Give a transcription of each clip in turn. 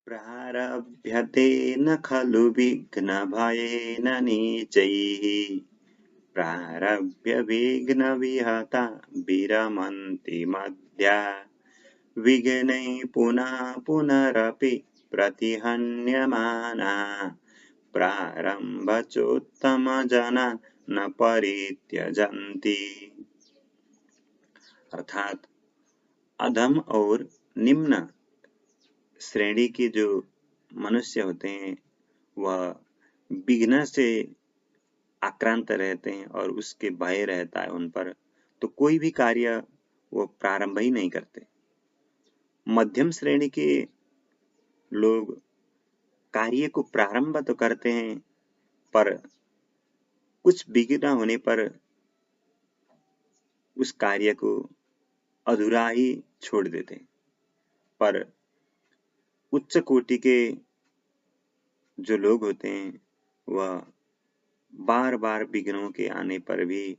प्रारभ्यते न खलु विघ्नभयेन नीचैः। प्रारभ्य विघ्नविहता विरमन्ति मध्या। विघ्नैः पुनः पुनरपि प्रतिहन्यमाना। प्रारम्भोत्तमजना न परित्यजन्ति। अर्थात अधम और निम्न श्रेणी के जो मनुष्य होते हैं वह विघ्न से आक्रांत रहते हैं और उसके भय रहता है उन पर, तो कोई भी कार्य वो प्रारंभ ही नहीं करते। मध्यम श्रेणी के लोग कार्य को प्रारंभ तो करते हैं पर कुछ विघ्न होने पर उस कार्य को अधूरा ही छोड़ देते हैं। पर उच्च कोटि के जो लोग होते हैं वह बार बार विघ्नों के आने पर भी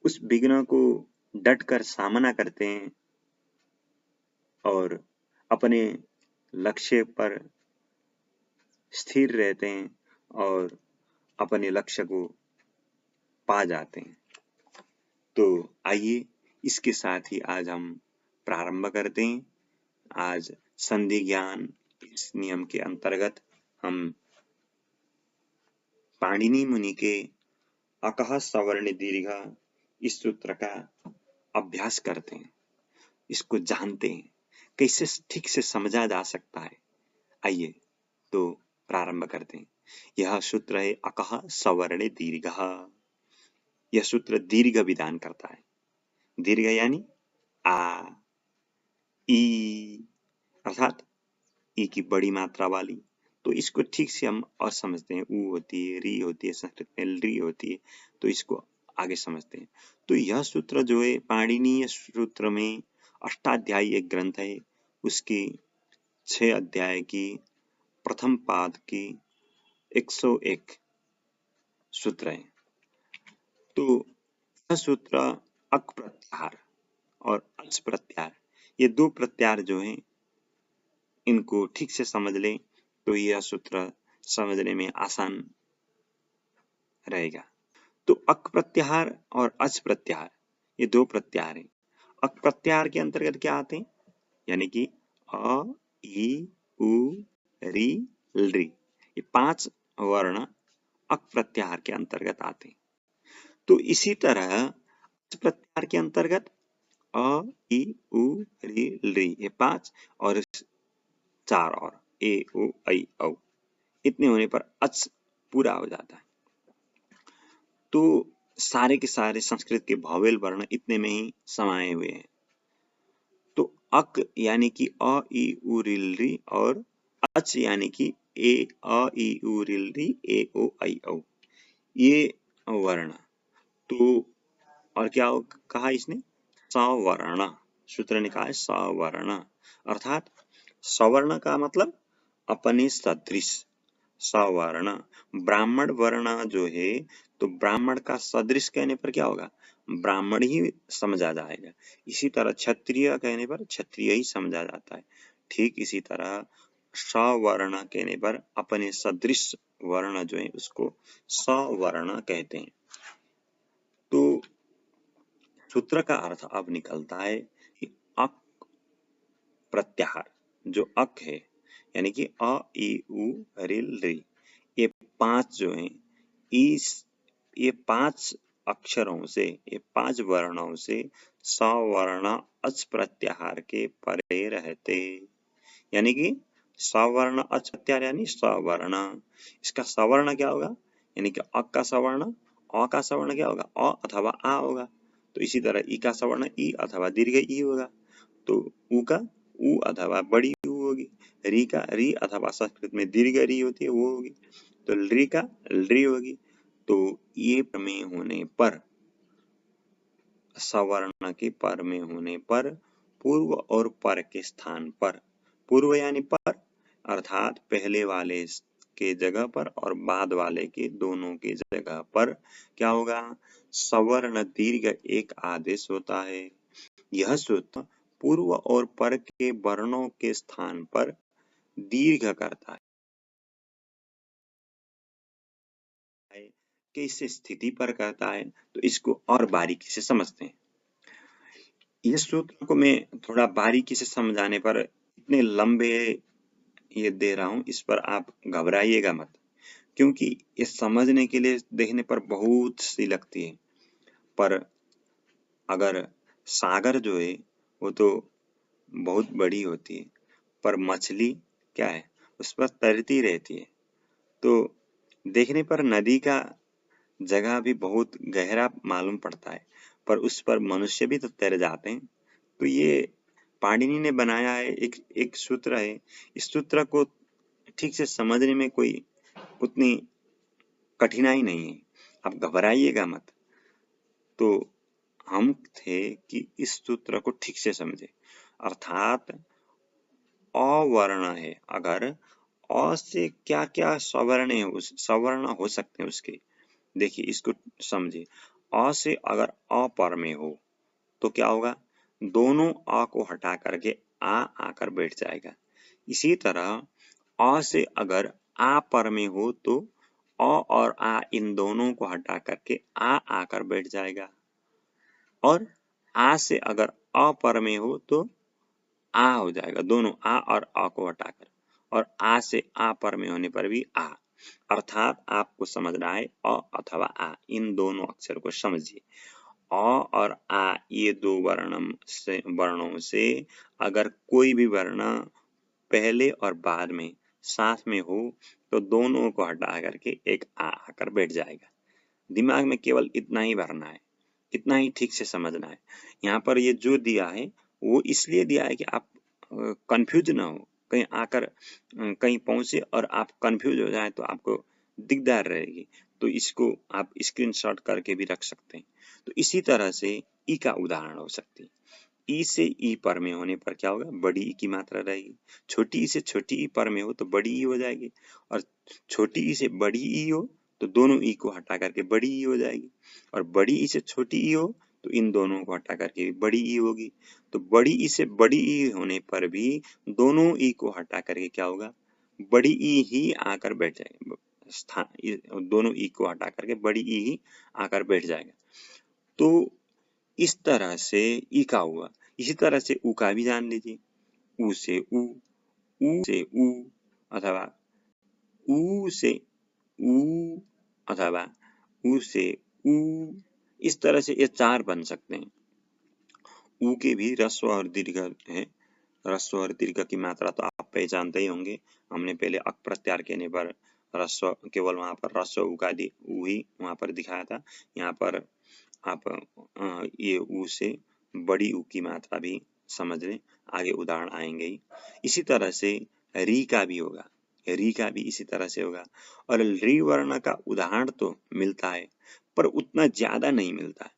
उस विघ्न को डट कर सामना करते हैं और अपने लक्ष्य पर स्थिर रहते हैं और अपने लक्ष्य को पा जाते हैं। तो आइए इसके साथ ही आज हम प्रारंभ करते हैं। आज संधि ज्ञान इस नियम के अंतर्गत हम पाणिनि मुनि के अकः सवर्ण दीर्घ इस सूत्र का अभ्यास करते हैं, इसको जानते हैं, कैसे ठीक से समझा जा सकता है। आइए तो प्रारंभ करते हैं। यह सूत्र है अकः सवर्ण दीर्घ। यह सूत्र दीर्घ विधान करता है। दीर्घ यानी आ, ई, अर्थात ई की बड़ी मात्रा वाली। तो इसको ठीक से हम और समझते हैं। ऊ होती है, री होती है, संस्कृत में री होती है, तो इसको आगे समझते हैं। तो यह सूत्र जो है पाणिनीय सूत्र में अष्टाध्यायी एक ग्रंथ है, उसकी 6 अध्याय की प्रथम पाद की 101 सूत्र है। तो यह सूत्र अक प्रत्याहार और अच प्रत्याहार, ये दो प्रत्याहार जो हैं इनको ठीक से समझ लें तो यह सूत्र समझने में आसान रहेगा। तो अक प्रत्याहार और अच प्रत्याहार ये दो प्रत्याहार हैं। अक प्रत्याहार के अंतर्गत क्या आते हैं? यानी कि अ, ई, उ, री, ली, ये 5 वर्ण अक प्रत्याहार के अंतर्गत आते हैं। तो इसी तरह अच प्रत्याहार के अंतर्गत अ, ई, उ, री, ली, ये 5 और 4 और ए, ओ, ऐ, औ, इतने होने पर अच पूरा हो जाता है। तो सारे के सारे संस्कृत के भावेल वर्ण इतने में ही समाये हुए हैं। तो अक यानी कि अ, ई, उ, रिल, री और अच यानी कि ए, अ, ई, उ, रिल, री, ए, ओ, ऐ, औ, ये वर्ण। तो और क्या कहा इसने? सवर्ण। सूत्र ने कहा है सवर्ण, अर्थात सवर्ण का मतलब अपने सदृश। सवर्ण ब्राह्मण वर्ण जो है, तो ब्राह्मण का सदृश कहने पर क्या होगा? ब्राह्मण ही समझा जाएगा। इसी तरह क्षत्रिय कहने पर क्षत्रिय ही समझा जाता है। ठीक इसी तरह सवर्ण कहने पर अपने सदृश वर्ण जो है उसको सवर्ण कहते हैं। तो सूत्र का अर्थ अब निकलता है कि अक प्रत्याहार जो अक है यानी कि अ, ई, उ, रिल, री, ये 5 जो हैं ये 5 अक्षरों से, ये 5 वर्णों से सवर्ण अच प्रत्याहार के परे रहते। यानी कि सवर्ण अच प्रत्याहार यानी सवर्ण। इसका सवर्ण क्या होगा? यानी कि अ का सवर्ण, अ का सवर्ण क्या होगा? अ अथवा आ होगा। तो इसी तरह ई का सवर्ण ई अथवा दीर्घ ई होगा। तो उ का उ अथवा बड़ी उ होगी। री का री अथवा संस्कृत में दीर्घ री होती है वो होगी। तो री का री होगी। तो ये प्रमेय होने पर, सवर्ण के पर में होने पर, पूर्व और पर के स्थान पर, पूर्व यानी पर अर्थात पहले वाले के जगह पर और बाद वाले के दोनों के जगह पर क्या होगा? सवर्ण दीर्घ एक आदेश होता है। यह सूत्र पूर्व और पर के वर्णों के स्थान पर दीर्घ करता है, किस स्थिति पर करता है, तो इसको और बारीकी से समझते हैं। इस सूत्र को मैं थोड़ा बारीकी से समझाने पर इतने लंबे ये दे रहा हूं, इस पर आप घबराइएगा मत, क्योंकि ये समझने के लिए देखने पर बहुत सी लगती है, पर अगर सागर जो है वो तो बहुत बड़ी होती है, पर मछली क्या है, उस पर तैरती रहती है। तो देखने पर नदी का जगह भी बहुत गहरा मालूम पड़ता है, पर उस पर मनुष्य भी तो तैर जाते हैं। तो ये पाणिनि ने बनाया है, एक एक सूत्र है। इस सूत्र को ठीक से समझने में कोई उतनी कठिनाई नहीं है, आप घबराइएगा मत। तो हम थे कि इस सूत्र को ठीक से समझे, अर्थात अवर्ण है, अगर अ से क्या क्या स्वर्ण है, उस स्वर्ण हो सकते हैं उसके, देखिए इसको समझिए। अ से अगर अ पर में हो तो क्या होगा, दोनों अ को हटा करके आ आकर बैठ जाएगा। इसी तरह अ से अगर आ पर में हो तो अ और आ इन दोनों को हटा करके आ आकर बैठ जाएगा, और आ से अगर अ पर में हो तो आ हो जाएगा, दोनों आ और अ को हटाकर, और आ से आ पर में होने पर भी आ। अर्थात आपको समझना है अ अथवा आ, इन दोनों अक्षर को समझिए। अ और आ ये दो वर्णों से अगर कोई भी वर्ण पहले और बाद में साथ में हो तो दोनों को हटा करके एक आ आकर बैठ जाएगा। दिमाग में केवल इतना ही भरना है, इतना ही ठीक से समझना है। यहाँ पर ये जो दिया है वो इसलिए दिया है कि आप कंफ्यूज ना हो, कहीं आकर कहीं पहुंचे और आप कंफ्यूज हो जाए तो आपको दिकदार रहेगी। तो इसको आप स्क्रीनशॉट करके भी रख सकते हैं। तो इसी तरह से ई का उदाहरण हो सकती है। ई से ई पर में होने पर क्या होगा, बड़ी ई की मात्रा रहेगी। छोटी ई से छोटी ई पर में हो तो बड़ी ई हो जाएगी, और छोटी ई से बड़ी ई हो तो दोनों ई को हटा करके बड़ी ई हो जाएगी, और बड़ी ई से छोटी ई हो तो इन दोनों को हटा करके बड़ी ई होगी। तो बड़ी ई से बड़ी ई होने पर भी दोनों ई को हटा करके क्या होगा, बड़ी ई ही आकर बैठ जाएगी, दोनों ई को हटा करके बड़ी ई ही आकर बैठ जाएगा। तो इस तरह से ई का हुआ। इसी तरह से ऊ का भी जान लीजिए। ऊ से ऊ, ऊ से ऊ, अथवा ऊ से ऊ, अथवा ऊ से ऊ। इस तरह से ये चार बन सकते हैं। ऊ के भी ह्रस्व और दीर्घ है। ह्रस्व और दीर्घ की मात्रा तो आप पहचानते ही होंगे। हमने पहले अक प्रत्यार कहने पर ह्रस्व, केवल वहां पर ह्रस्व ऊ का ऊ ही वहां पर दिखाया था। यहाँ पर आप ये ऊ से बड़ी ऊ की मात्रा भी समझ लें, आगे उदाहरण आएंगे ही। इसी तरह से री का भी होगा, री का भी इसी तरह से होगा। और री वर्ण का उदाहरण तो मिलता है, पर उतना ज्यादा नहीं मिलता है,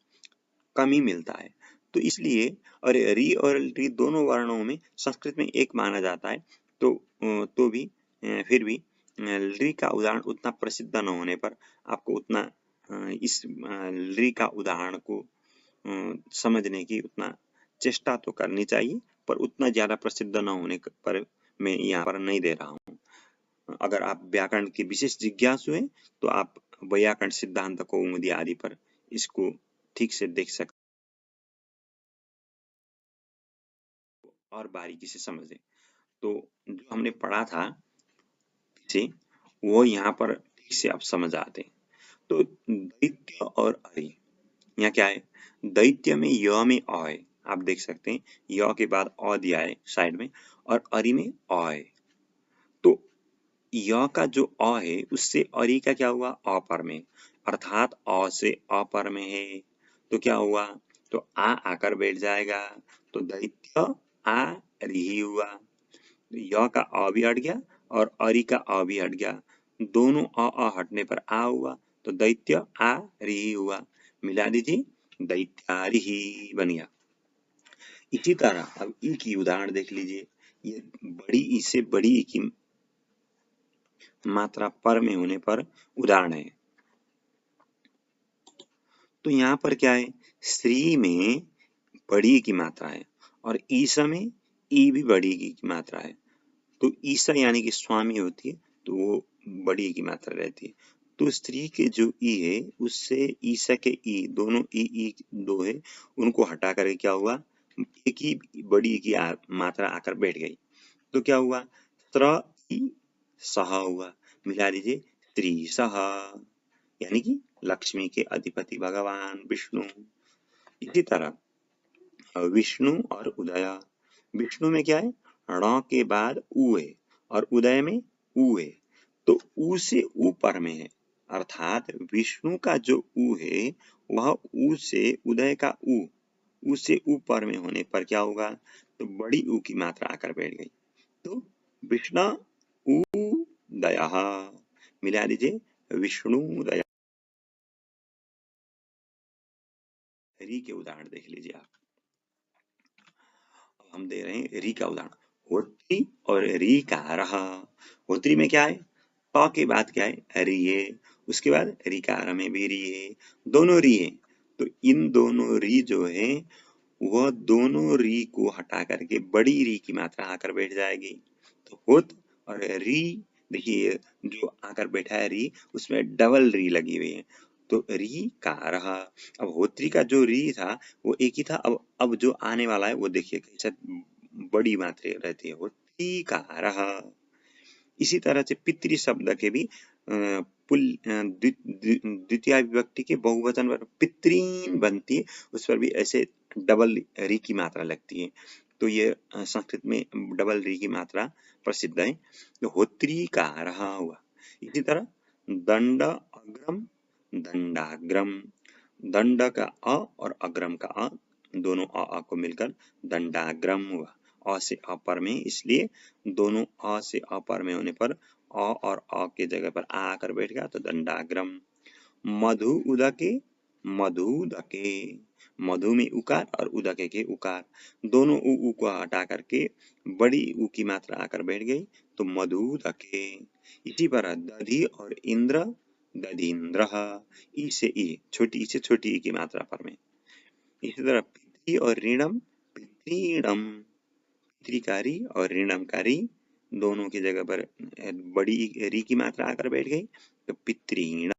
कम ही मिलता है। तो इसलिए और री और री दोनों वर्णों में संस्कृत में एक माना जाता है। तो भी फिर भी री का उदाहरण उतना प्रसिद्ध न होने पर आपको उतना इस री का उदाहरण को समझने की उतना चेष्टा तो करनी चाहिए, पर उतना ज्यादा प्रसिद्ध न होने पर मैं यहाँ पर नहीं दे रहा हूँ। अगर आप व्याकरण के विशेष जिज्ञासु हैं तो आप वैयाकरण सिद्धांत कौमुदी आदि पर इसको ठीक से देख सकते और बारीकी से समझें। तो जो हमने पढ़ा था से वो यहाँ पर ठीक से आप समझ आते हैं। तो दैत्य और अरि, यहाँ क्या है, दैत्य में य में अ है, आप देख सकते हैं य के बाद अ दिया है साइड में, और अरि में अ है। तो य का जो अ है उससे अरि का क्या हुआ, अ पर में, अर्थात अ से अ पर में है तो क्या हुआ, तो आ आकर बैठ जाएगा। तो दैत्य आ रि हुआ। य का अ भी हट गया और अरि का अ भी हट गया, दोनों अ हटने पर आ हुआ, तो दैत्य आ रि हुआ। मिला दीजिए, दैत्यारिहि बन गया। इसी तरह अब ई की उदाहरण देख लीजिए। ये बड़ी ई से बड़ी ई की मात्रा पर में होने पर उदाहरण है। तो यहाँ पर क्या है, श्री में बड़ी की मात्रा है और ईसा में ई भी बड़ी की मात्रा है। तो ईसा यानी कि स्वामी होती है तो वो बड़ी की मात्रा रहती है। तो स्त्री के जो ई है उससे ईसा के ई, दोनों ई दो है, उनको हटा करके क्या हुआ, एक ही बड़ी की मात्रा आकर बैठ गई। तो क्या हुआ, त्र ई सह हुआ। मिला दीजिए, स्त्री सह, यानी कि लक्ष्मी के अधिपति भगवान विष्णु। इसी तरह विष्णु और उदय, विष्णु में क्या है, ण के बाद उ है और उदय में उ है, तो उ से ऊपर में है, अर्थात विष्णु का जो उ है वह उ से उदय का उ से ऊपर में होने पर क्या होगा, तो बड़ी उ की मात्रा आकर बैठ गई। तो विष्णु उदय, मिला दीजिए, विष्णु उदय। री के उदाहरण देख लीजिए आप। हम दे रहे हैं री का उदाहरण, होत्री और री का रहा। होत्री में क्या है, प के बाद क्या है, री है, उसके बाद रीकार में भी री है, दोनों री है। तो इन दोनों री जो है वह दोनों री को हटा करके बड़ी री की मात्रा आकर बैठ जाएगी। तो होत और री, देखिए जो आकर बैठा है री, उसमें डबल री लगी हुई है, तो री का रहा। अब होत्री का जो री था वो एक ही था, अब जो आने वाला है वो देखिए कैसे बड़ी मात्रा रहती है, होत्री का रहा। इसी तरह से पितृ शब्द के भी द्वितीय विभक्ति के बहुवचन पर पितृन बनती है, उस पर भी ऐसे डबल री की मात्रा लगती है। तो ये संस्कृत में डबल री की मात्रा प्रसिद्ध है। तो होत्री का रहा हुआ। इसी तरह दंड अग्रम दंडाग्रम, दंड का अ और अग्रम का अ, दोनों अ को मिलकर दंडाग्रम हुआ। अ से अ पर में, इसलिए दोनों अ से अ पर में होने पर अ और अ के जगह पर आ आकर बैठ गया, तो दंडाग्रम। मधु उदके मधुदके, मधु में उकार और उदके के उकार, दोनों उ को हटा करके बड़ी उ की मात्रा आकर बैठ गई, तो मधुदके। इसी पर दधि और इंद्र दधीन्द्र, ई से ई, छोटी ई से छोटी ई की मात्रा पर में। इसी तरह पितृ और ऋणम पितृणम, पितृकारी और ऋणमकारी दोनों की जगह पर बड़ी री की मात्रा आकर बैठ गई, तो पितृण।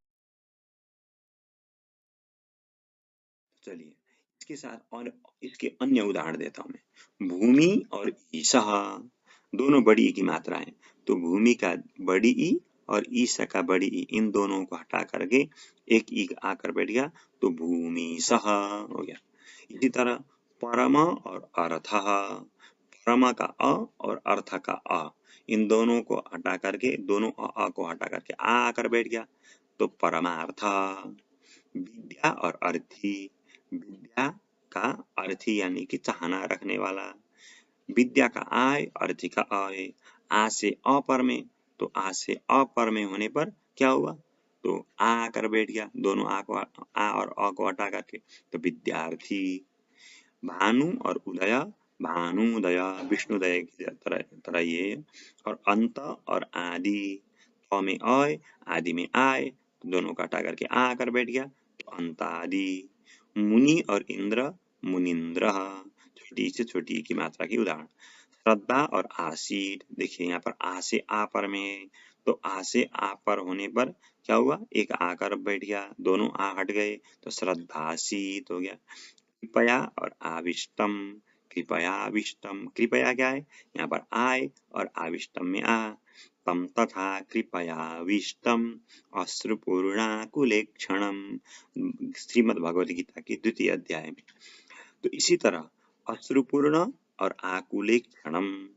चलिए इसके साथ और इसके अन्य उदाहरण देता हूं मैं। भूमि और ईसा, दोनों बड़ी ई की मात्रा है, तो भूमि का बड़ी ई और ईसा का बड़ी ई, इन दोनों को हटा करके एक ई आकर बैठ गया, तो भूमि सह हो गया। इसी तरह परम और अर्थ, परम का अ और अर्थ का अ, इन दोनों को हटा करके, दोनों अ को हटा करके आ आकर बैठ गया, तो परमार्थ। विद्या और अर्थी, विद्या का अर्थी यानी कि चाहना रखने वाला, विद्या का आय, अर्थी का आय, आ से अ पर में, तो आ से अ पर में होने पर क्या हुआ, तो आ आकर बैठ गया, दोनों आ और अ को हटा करके, तो विद्यार्थी। भानु और उदय, भानुदय विष्णुदय की तरह ये, और अंत और आदि, अ में अय, आदि में आय, दोनों का हटा करके आ आकर बैठ गया, तो अंत आदि। मुनि और इंद्र मुनिंद्र, छोटी से छोटी की मात्रा की उदाहरण। श्रद्धा और आसीत, देखिए यहाँ पर आ से आ पर में, तो आ से आ पर होने पर क्या हुआ, एक आकर बैठ गया, दोनों आ हट गए, तो श्रद्धासीत हो गया। कृपया और आविष्टम, कृपया आविष्टम, कृपया क्या है, यहाँ पर आय और आविष्टम में आ, तम तथा कृपयाविष्टम अश्रुपूर्णाकुलेक्षणम, श्रीमद् भगवद गीता की द्वितीय अध्याय में। तो इसी तरह अश्रुपूर्ण और आकुलेक्षणम,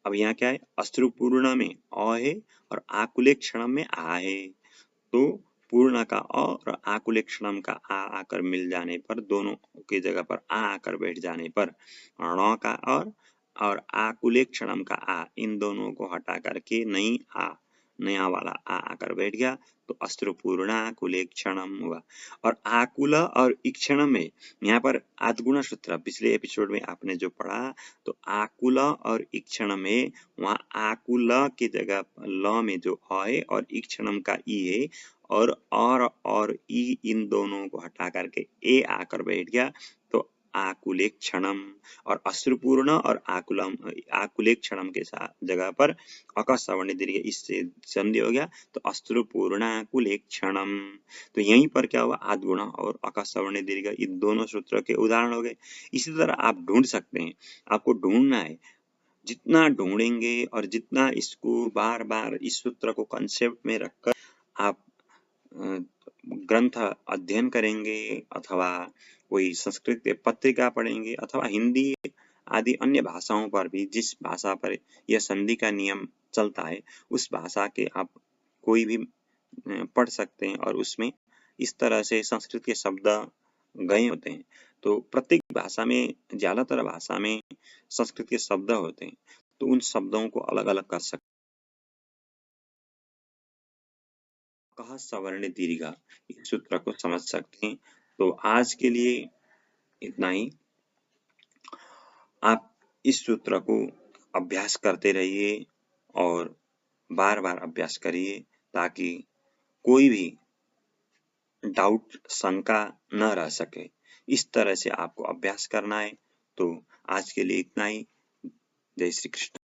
अब यहाँ क्या है, अश्रुपूर्ण में अ है और आकुलेक्षणम में आ है, तो पूर्ण का अ और आकुलेक्षणम का आ आकर मिल जाने पर, दोनों की जगह पर आ आकर बैठ जाने पर ण का और आकुलेक्षणम का आ, इन दोनों को हटा करके नई आ, नया वाला आ आकर बैठ गया, तो अश्रुपूर्णाकुलेक्षणम हुआ। और आकुल और इक्षणम में, यहाँ पर आद्गुण सूत्र पिछले एपिसोड में आपने जो पढ़ा, तो आकुल और इक्षण में वहाँ आकुल की जगह ल में जो अ है और इक्षणम का ई है, और ई इन दोनों को हटा करके ए आकर बैठ गया, तो आकुलेक्षणम, और अश्रुपूर्ण और आकुलेक्षणम के साथ जगह पर अक सवर्ण दीर्घ, इससे संधि हो गया तो अश्रुपूर्णाकुलेक्षणम। तो यहीं पर क्या हुआ, आद्गुण और अक सवर्ण दीर्घ, ये दोनों सूत्र के उदाहरण हो गए। इसी तरह आप ढूंढ सकते हैं, आपको ढूंढना है, जितना ढूंढेंगे और जितना इसको बार बार इस सूत्र को कंसेप्ट में रखकर आप ग्रंथ अध्ययन करेंगे, अथवा कोई संस्कृत के पत्रिका पढ़ेंगे, अथवा हिंदी आदि अन्य भाषाओं पर भी, जिस भाषा पर यह संधि का नियम चलता है उस भाषा के आप कोई भी पढ़ सकते हैं, और उसमें इस तरह से संस्कृत के शब्द गए होते हैं। तो प्रत्येक भाषा में, ज्यादातर भाषा में संस्कृत के शब्द होते हैं, तो उन शब्दों को अलग अलग कर सकते। कह सवर्ण दीर्घ, इस सूत्र को समझ सकते हैं। तो आज के लिए इतना ही। आप इस सूत्र को अभ्यास करते रहिए और बार बार अभ्यास करिए, ताकि कोई भी डाउट, शंका न रह सके। इस तरह से आपको अभ्यास करना है। तो आज के लिए इतना ही। जय श्री कृष्ण।